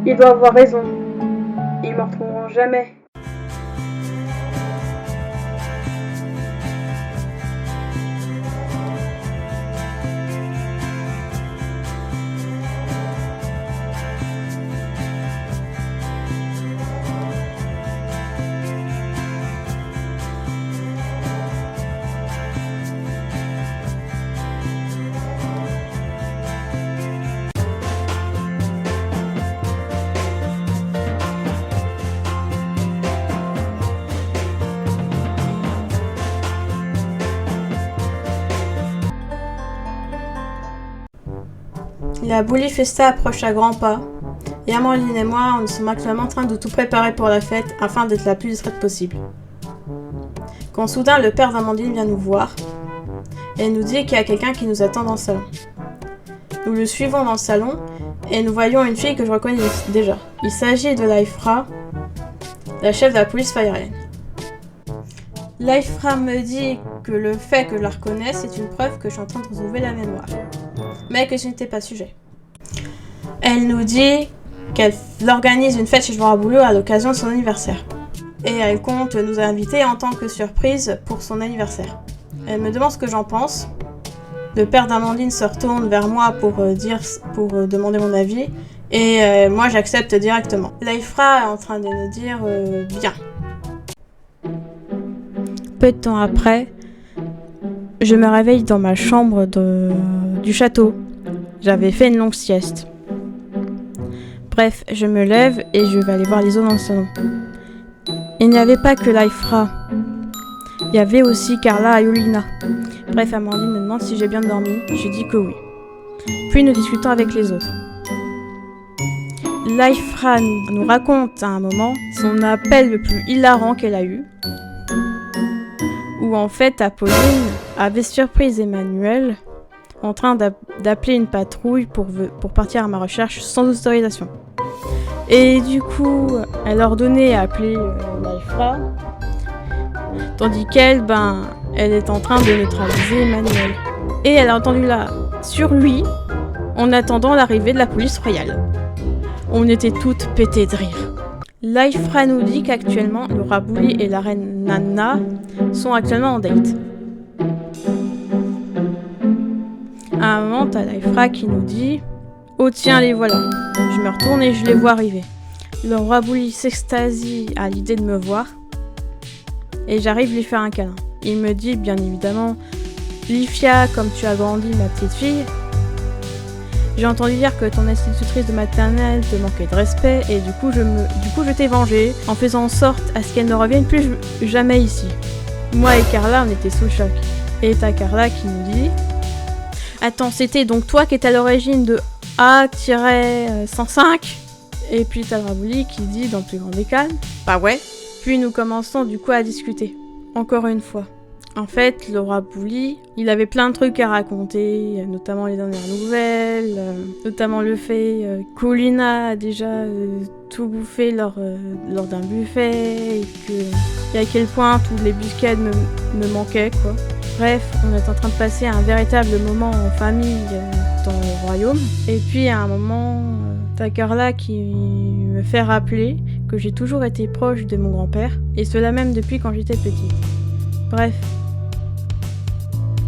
Il doit avoir raison. Ils me retrouveront jamais. La Bully Festa approche à grands pas, et Amandine et moi, nous sommes actuellement en train de tout préparer pour la fête afin d'être la plus discrète possible. Quand soudain le père d'Amandine vient nous voir, et nous dit qu'il y a quelqu'un qui nous attend dans le salon. Nous le suivons dans le salon, et nous voyons une fille que je reconnais déjà. Il s'agit de Laifra, la chef de la police aérienne. Laifra me dit que le fait que je la reconnaisse est une preuve que je suis en train de retrouver la mémoire, mais que ce n'était pas sujet. Elle nous dit qu'elle organise une fête chez Joueur à Boulot à l'occasion de son anniversaire. Et elle compte nous inviter en tant que surprise pour son anniversaire. Elle me demande ce que j'en pense. Le père d'Amandine se retourne vers moi pour demander mon avis. Et moi j'accepte directement. Laifra est en train de nous dire bien. Peu de temps après, je me réveille dans ma chambre du château. J'avais fait une longue sieste. Bref, je me lève et je vais aller voir les autres dans le salon. Il n'y avait pas que Laifra. Il y avait aussi Carla et Yolina. Bref, Amandine me demande si j'ai bien dormi. Je dis que oui. Puis nous discutons avec les autres. Laifra nous raconte à un moment son appel le plus hilarant qu'elle a eu. Où en fait Apolline avait surpris Emmanuel en train d'appeler une patrouille pour partir à ma recherche sans autorisation. Et du coup, elle a ordonné à appeler Laifra, tandis qu'elle, elle est en train de neutraliser Emmanuel. Et elle a entendu là, sur lui, en attendant l'arrivée de la police royale. On était toutes pétées de rire. Laifra nous dit qu'actuellement, le roi Bully et la reine Nana sont actuellement en date. À un moment, t'as Laifra qui nous dit « Oh tiens, les voilà !» Je me retourne et je les vois arriver. Le roi Bully s'extasie à l'idée de me voir et j'arrive lui faire un câlin. Il me dit bien évidemment « Lifia, comme tu as grandi ma petite fille, j'ai entendu dire que ton institutrice de maternelle te manquait de respect et du coup je t'ai vengée en faisant en sorte à ce qu'elle ne revienne plus jamais ici. » Moi et Carla, on était sous le choc. Et t'as Carla qui nous dit « Attends, c'était donc toi qui étais à l'origine de A-105 ?» Et puis t'as le roi Bully qui dit dans le plus grand des calmes « Bah ouais !» Puis nous commençons du coup à discuter. Encore une fois. En fait, le roi Bully, il avait plein de trucs à raconter, notamment les dernières nouvelles, notamment le fait qu'Olina a déjà tout bouffé lors d'un buffet, et à quel point toutes les buscades me manquaient, quoi. Bref, on est en train de passer un véritable moment en famille dans le royaume. Et puis à un moment, t'as Carla qui me fait rappeler que j'ai toujours été proche de mon grand-père, et cela même depuis quand j'étais petite. Bref,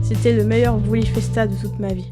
c'était le meilleur Bully Festa de toute ma vie.